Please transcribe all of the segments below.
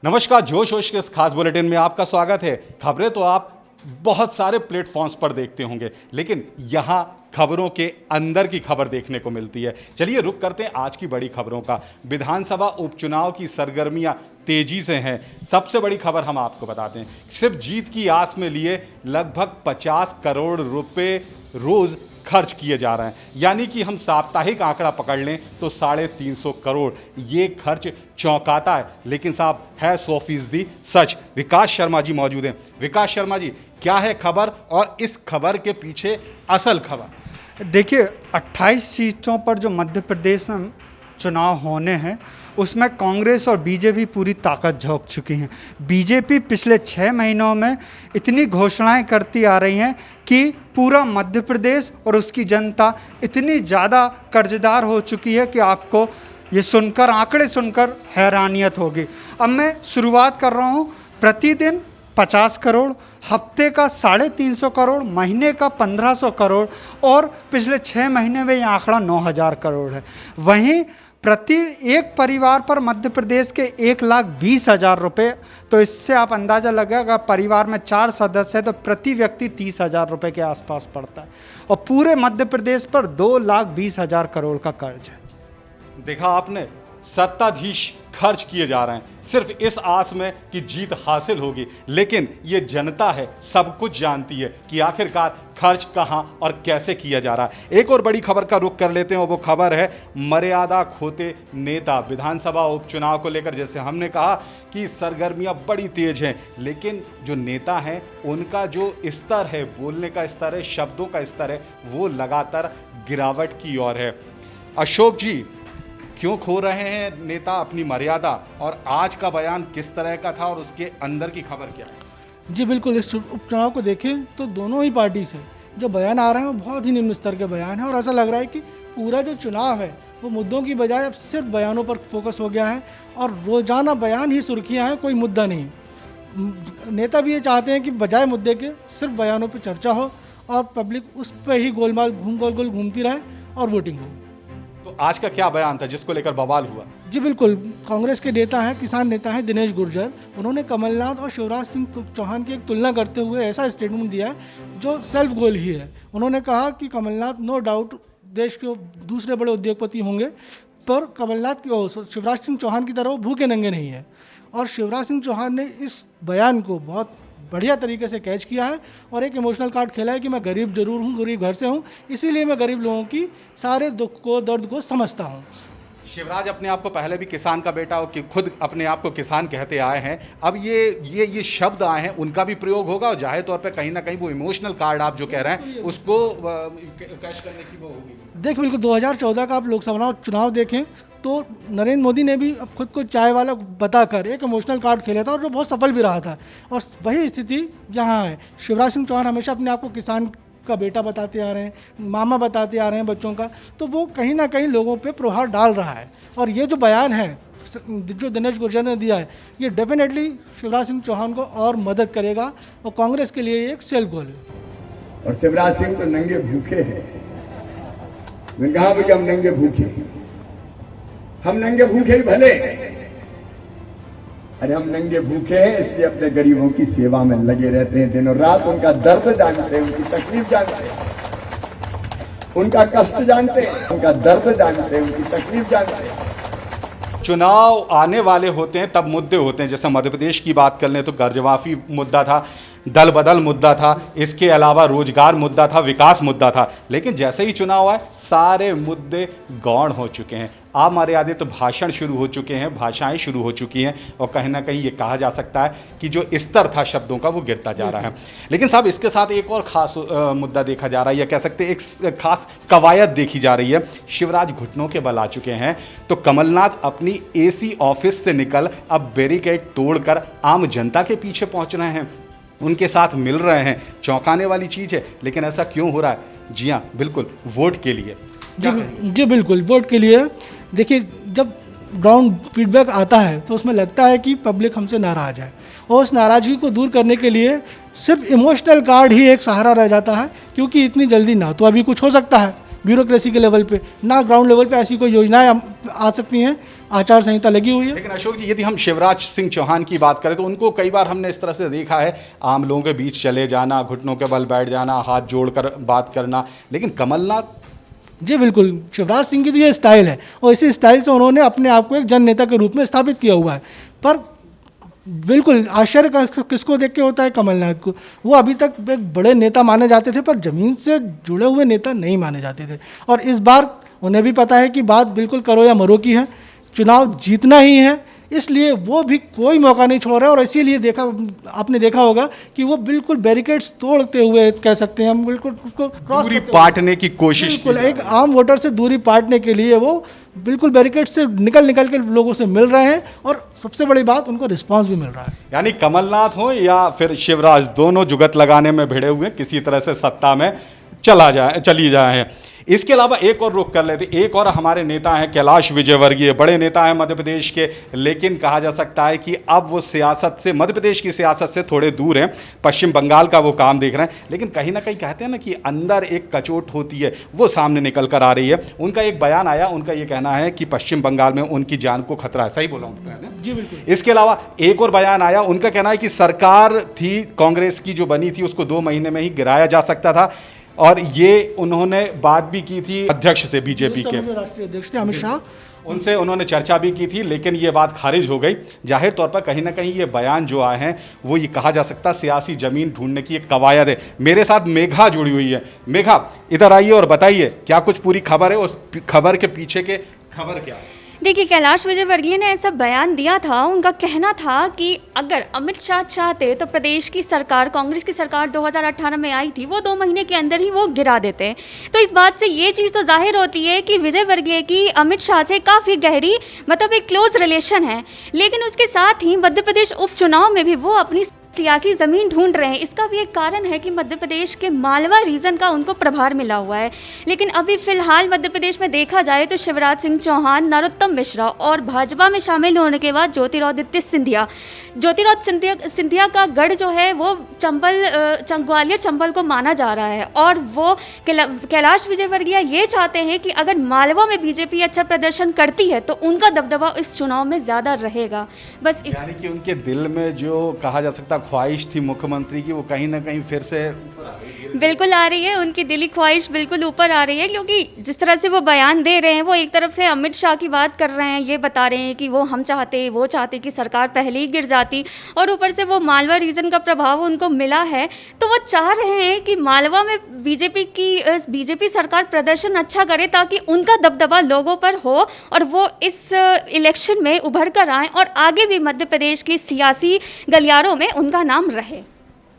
नमस्कार, जोश होश के इस खास बुलेटिन में आपका स्वागत है। खबरें तो आप बहुत सारे प्लेटफॉर्म्स पर देखते होंगे, लेकिन यहाँ खबरों के अंदर की खबर देखने को मिलती है। चलिए रुक करते हैं आज की बड़ी खबरों का। विधानसभा उपचुनाव की सरगर्मियां तेजी से हैं। सबसे बड़ी खबर हम आपको बताते हैं, सिर्फ जीत की आस में लिए लगभग 50 करोड़ रुपए रोज खर्च किए जा रहे हैं। यानी कि हम साप्ताहिक आंकड़ा पकड़ लें तो 350 करोड़। ये खर्च चौंकाता है, लेकिन साहब है 100% सच। विकास शर्मा जी मौजूद हैं। विकास शर्मा जी, क्या है खबर और इस खबर के पीछे असल खबर? देखिए, 28 सीटों पर जो मध्य प्रदेश में चुनाव होने हैं उसमें कांग्रेस और बीजेपी पूरी ताकत झोंक चुकी हैं। बीजेपी पिछले 6 महीनों में इतनी घोषणाएं करती आ रही हैं कि पूरा मध्य प्रदेश और उसकी जनता इतनी ज़्यादा कर्जदार हो चुकी है कि आपको ये सुनकर, आंकड़े सुनकर हैरानियत होगी। अब मैं शुरुआत कर रहा हूँ। प्रतिदिन 50 करोड़, हफ्ते का 350 करोड़, महीने का 1500 करोड़ और पिछले 6 महीने में ये आंकड़ा 9000 करोड़ है। वहीं प्रति एक परिवार पर मध्य प्रदेश के 1,20,000 रुपये, तो इससे आप अंदाज़ा लगाएगा परिवार में 4 सदस्य है तो प्रति व्यक्ति 30,000 रुपये के आसपास पड़ता है और पूरे मध्य प्रदेश पर 2,20,000 करोड़ का कर्ज है। देखा आपने, सत्ताधीश खर्च किए जा रहे हैं सिर्फ इस आस में कि जीत हासिल होगी, लेकिन ये जनता है, सब कुछ जानती है कि आखिरकार खर्च कहां और कैसे किया जा रहा है। एक और बड़ी खबर का रुख कर लेते हैं और वो खबर है मर्यादा खोते नेता। विधानसभा उपचुनाव को लेकर जैसे हमने कहा कि सरगर्मियां बड़ी तेज हैं, लेकिन जो नेता हैं उनका जो स्तर है, बोलने का स्तर है, शब्दों का स्तर है, वो लगातार गिरावट की ओर है। अशोक जी, क्यों खो रहे हैं नेता अपनी मर्यादा, और आज का बयान किस तरह का था और उसके अंदर की खबर क्या है? जी बिल्कुल, इस उपचुनाव को देखें तो दोनों ही पार्टी से जो बयान आ रहे हैं वो बहुत ही निम्न स्तर के बयान है और ऐसा लग रहा है कि पूरा जो चुनाव है वो मुद्दों की बजाय अब सिर्फ बयानों पर फोकस हो गया है और रोजाना बयान ही सुर्खियां हैं, कोई मुद्दा नहीं। नेता भी ये चाहते हैं कि बजाय मुद्दे के सिर्फ बयानों पर चर्चा हो और पब्लिक उस पर ही गोलमाल गोल गोल घूमती रहे और वोटिंग हो। तो आज का क्या बयान था जिसको लेकर बवाल हुआ? जी बिल्कुल, कांग्रेस के नेता हैं, किसान नेता हैं दिनेश गुर्जर, उन्होंने कमलनाथ और शिवराज सिंह चौहान की एक तुलना करते हुए ऐसा स्टेटमेंट दिया है जो सेल्फ गोल ही है। उन्होंने कहा कि कमलनाथ नो डाउट देश के दूसरे बड़े उद्योगपति होंगे, पर कमलनाथ की शिवराज सिंह चौहान की तरह वो भूखे नंगे नहीं है। और शिवराज सिंह चौहान ने इस बयान को बहुत बढ़िया तरीके से कैच किया है और एक इमोशनल कार्ड खेला है कि मैं गरीब जरूर हूँ, गरीब घर से हूँ, इसीलिए मैं गरीब लोगों की सारे दुख को, दर्द को समझता हूँ। शिवराज अपने आप को पहले भी किसान का बेटा हो, कि खुद अपने आप को किसान कहते आए हैं, अब ये शब्द आए हैं, उनका भी प्रयोग होगा और जाहिर तौर पे कहीं ना कहीं वो इमोशनल कार्ड आप जो कह रहे हैं उसको कैश करने की वो होगी। देख, बिल्कुल 2014 का आप लोकसभा चुनाव देखें तो नरेंद्र मोदी ने भी अब खुद को चाय वाला बताकर एक इमोशनल कार्ड खेला था और जो बहुत सफल भी रहा था, और वही स्थिति यहाँ है। शिवराज सिंह चौहान हमेशा अपने आप को किसान का बेटा बताते आ रहे हैं, मामा बताते आ रहे हैं बच्चों का, तो वो कहीं ना कहीं लोगों पे प्रभाव डाल रहा है। और ये जो बयान है जो दिनेश गुर्जर ने दिया है, ये डेफिनेटली शिवराज सिंह चौहान को और मदद करेगा और कांग्रेस के लिए एक सेल्फ गोल है। और शिवराज सिंह तो नंगे भूखे हैं। मैंने कहा भाई हम नंगे भूखे, हम नंगे भूखे ही भले, अरे हम नंगे भूखे हैं इसलिए अपने गरीबों की सेवा में लगे रहते हैं, दिनों रात उनका दर्द जानते हैं, उनकी तकलीफ जानते हैं, उनका कष्ट जानते हैं, उनका दर्द जानते हैं, उनकी तकलीफ जानते हैं। चुनाव आने वाले होते हैं तब मुद्दे होते हैं। जैसे मध्य प्रदेश की बात कर लें तो कर्जमाफी मुद्दा था, दल बदल मुद्दा था, इसके अलावा रोजगार मुद्दा था, विकास मुद्दा था, लेकिन जैसे ही चुनाव आए सारे मुद्दे गौण हो चुके हैं। अमर्यादित भाषण शुरू हो चुके हैं, भाषाएं शुरू हो चुकी हैं और कहीं ना कहीं ये कहा जा सकता है कि जो स्तर था शब्दों का वो गिरता जा रहा है। लेकिन साहब, इसके साथ एक और खास मुद्दा देखा जा रहा है, या कह सकते हैं एक खास कवायद देखी जा रही है। शिवराज घुटनों के बल आ चुके हैं तो कमलनाथ अपनी एसी ऑफिस से निकल अब बैरिकेड तोड़कर आम जनता के पीछे पहुंच रहे हैं, उनके साथ मिल रहे हैं। चौंकाने वाली चीज़ है, लेकिन ऐसा क्यों हो रहा है? जी हाँ, बिल्कुल वोट के लिए। जी बिल्कुल, वोट के लिए। देखिए, जब ग्राउंड फीडबैक आता है तो उसमें लगता है कि पब्लिक हमसे नाराज़ है और उस नाराज़गी को दूर करने के लिए सिर्फ इमोशनल कार्ड ही एक सहारा रह जाता है, क्योंकि इतनी जल्दी ना तो अभी कुछ हो सकता है, ब्यूरोक्रेसी के लेवल पे, ना ग्राउंड लेवल पे ऐसी कोई योजनाएं आ सकती हैं। आचार संहिता लगी हुई है। लेकिन अशोक जी, यदि हम शिवराज सिंह चौहान की बात करें तो उनको कई बार हमने इस तरह से देखा है, आम लोगों के बीच चले जाना, घुटनों के बल बैठ जाना, हाथ जोड़कर बात करना। लेकिन कमलनाथ, जी बिल्कुल, शिवराज सिंह की तो ये स्टाइल है और इसी स्टाइल से उन्होंने अपने आप को एक जन नेता के रूप में स्थापित किया हुआ है। पर बिल्कुल आश्चर्य किसको देख के होता है? कमलनाथ को। वो अभी तक एक बड़े नेता माने जाते थे पर ज़मीन से जुड़े हुए नेता नहीं माने जाते थे, और इस बार उन्हें भी पता है कि बात बिल्कुल करो या मरो की है, चुनाव जीतना ही है, इसलिए वो भी कोई मौका नहीं छोड़ रहे। और इसीलिए आपने देखा होगा कि वो बिल्कुल बैरिकेड्स तोड़ते हुए, कह सकते हैं हम, बिल्कुल उसको क्रॉस दूरी पाटने की कोशिश, बिल्कुल एक आम वोटर से दूरी पाटने के लिए वो बिल्कुल बैरिकेड से निकल के लोगों से मिल रहे हैं, और सबसे बड़ी बात उनको रिस्पांस भी मिल रहा है। यानी कमलनाथ हो या फिर शिवराज, दोनों जुगत लगाने में भिड़े हुए, किसी तरह से सत्ता में चली जाए। इसके अलावा एक और रुख कर लेते, एक और हमारे नेता हैं कैलाश विजयवर्गीय, बड़े नेता हैं मध्य प्रदेश के, लेकिन कहा जा सकता है कि अब वो सियासत से, मध्य प्रदेश की सियासत से थोड़े दूर हैं, पश्चिम बंगाल का वो काम देख रहे हैं। लेकिन कहीं ना कहीं कहते हैं ना कि अंदर एक कचोट होती है, वो सामने निकल कर आ रही है। उनका एक बयान आया, उनका ये कहना है कि पश्चिम बंगाल में उनकी जान को खतरा है। सही बोला उन्होंने? जी बिल्कुल। इसके अलावा एक और बयान आया, उनका कहना है कि सरकार थी कांग्रेस की जो बनी थी, उसको 2 महीने में ही गिराया जा सकता था, और ये उन्होंने बात भी की थी अध्यक्ष से, बीजेपी के राष्ट्रीय अध्यक्ष थे अमित शाह, उनसे उन्होंने चर्चा भी की थी, लेकिन ये बात खारिज हो गई। जाहिर तौर पर कहीं ना कहीं ये बयान जो आए हैं वो ये कहा जा सकता है सियासी जमीन ढूंढने की एक कवायद है। मेरे साथ मेघा जुड़ी हुई है। मेघा, इधर आइए और बताइए क्या कुछ पूरी खबर है, उस खबर के पीछे के खबर क्या है? देखिए, कैलाश विजयवर्गीय ने ऐसा बयान दिया था। उनका कहना था कि अगर अमित शाह चाहते तो प्रदेश की सरकार, कांग्रेस की सरकार 2018 में आई थी, वो 2 महीने के अंदर ही वो गिरा देते। तो इस बात से ये चीज़ तो जाहिर होती है कि विजयवर्गीय की अमित शाह से काफ़ी गहरी, मतलब एक क्लोज रिलेशन है। लेकिन उसके साथ ही मध्य प्रदेश उपचुनाव में भी वो अपनी सियासी ज़मीन ढूंढ रहे हैं। इसका भी एक कारण है कि मध्य प्रदेश के मालवा रीजन का उनको प्रभार मिला हुआ है। लेकिन अभी फ़िलहाल मध्य प्रदेश में देखा जाए तो शिवराज सिंह चौहान, नरोत्तम मिश्रा और भाजपा में शामिल होने के बाद ज्योतिरादित्य सिंधिया का गढ़ जो है वो ग्वालियर चंबल को माना जा रहा है। और वो कैलाश विजयवर्गीय ये चाहते हैं कि अगर मालवा में बीजेपी अच्छा प्रदर्शन करती है तो उनका दबदबा इस चुनाव में ज़्यादा रहेगा। बस यानी कि उनके दिल में जो कहा जा सकता ख्वाहिश थी मुख्यमंत्री की, वो कहीं ना कहीं फिर से बिल्कुल आ रही है। उनकी दिली ख्वाहिश बिल्कुल ऊपर आ रही है, क्योंकि जिस तरह से वो बयान दे रहे हैं, वो एक तरफ से अमित शाह की बात कर रहे हैं, ये बता रहे हैं कि वो चाहते कि सरकार पहले ही गिर जाती, और ऊपर से वो मालवा रीजन का प्रभाव उनको मिला है। तो वो चाह रहे हैं कि मालवा में बीजेपी सरकार प्रदर्शन अच्छा करे ताकि उनका दबदबा लोगों पर हो और वो इस इलेक्शन में उभर कर आएँ और आगे भी मध्य प्रदेश की सियासी गलियारों में उनका नाम रहे।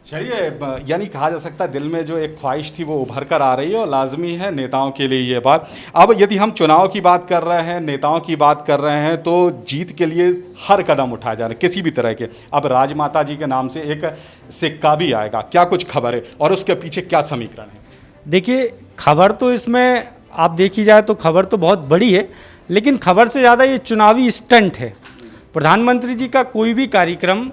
चलिए, यानी कहा जा सकता है दिल में जो एक ख्वाहिश थी वो उभर कर आ रही है, और लाजमी है नेताओं के लिए ये बात। अब यदि हम चुनाव की बात कर रहे हैं, नेताओं की बात कर रहे हैं, तो जीत के लिए हर कदम उठाए जा रहे हैं किसी भी तरह के। अब राजमाता जी के नाम से एक सिक्का भी आएगा, क्या कुछ खबर है और उसके पीछे क्या समीकरण है? देखिए, खबर तो इसमें आप देखी जाए तो खबर तो बहुत बड़ी है, लेकिन खबर से ज़्यादा ये चुनावी स्टंट है। प्रधानमंत्री जी का कोई भी कार्यक्रम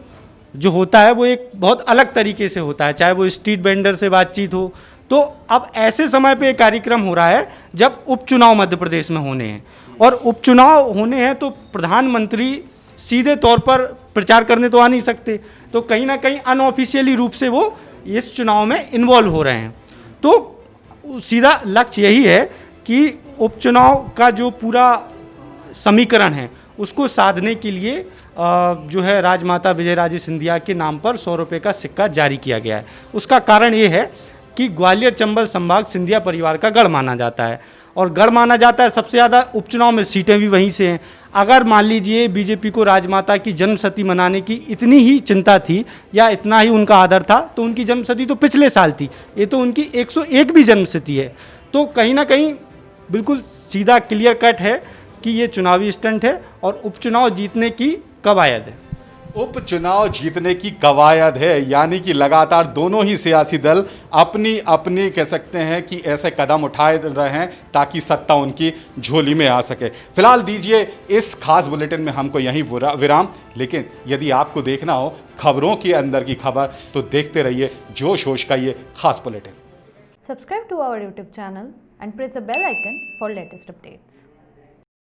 जो होता है वो एक बहुत अलग तरीके से होता है, चाहे वो स्ट्रीट वेंडर से बातचीत हो। तो अब ऐसे समय पे कार्यक्रम हो रहा है जब उपचुनाव मध्य प्रदेश में होने हैं, और उपचुनाव होने हैं तो प्रधानमंत्री सीधे तौर पर प्रचार करने तो आ नहीं सकते, तो कहीं ना कहीं अनऑफिशियली रूप से वो इस चुनाव में इन्वॉल्व हो रहे हैं। तो सीधा लक्ष्य यही है कि उपचुनाव का जो पूरा समीकरण है उसको साधने के लिए जो है राजमाता विजयराजे सिंधिया के नाम पर 100 रुपये का सिक्का जारी किया गया है। उसका कारण ये है कि ग्वालियर चंबल संभाग सिंधिया परिवार का गढ़ माना जाता है, और गढ़ माना जाता है सबसे ज़्यादा उपचुनाव में सीटें भी वहीं से हैं। अगर मान लीजिए बीजेपी को राजमाता की जन्मशती मनाने की इतनी ही चिंता थी या इतना ही उनका आदर था, तो उनकी जन्मशती तो पिछले साल थी, ये तो उनकी 101 भी जन्मशती है। तो कहीं ना कहीं बिल्कुल सीधा क्लियर कट है कि ये चुनावी स्टंट है और उपचुनाव जीतने की कवायद है। उपचुनाव जीतने की कवायद है, यानी कि लगातार दोनों ही सियासी दल अपनी अपनी कह सकते हैं कि ऐसे कदम उठाए रहे हैं ताकि सत्ता उनकी झोली में आ सके। फिलहाल दीजिए इस खास बुलेटिन में हमको यहीं विराम, लेकिन यदि आपको देखना हो खबरों के अंदर की खबर तो देखते रहिए जोश होश का ये खास bulletin. Subscribe to our YouTube channel and press the bell icon for latest updates.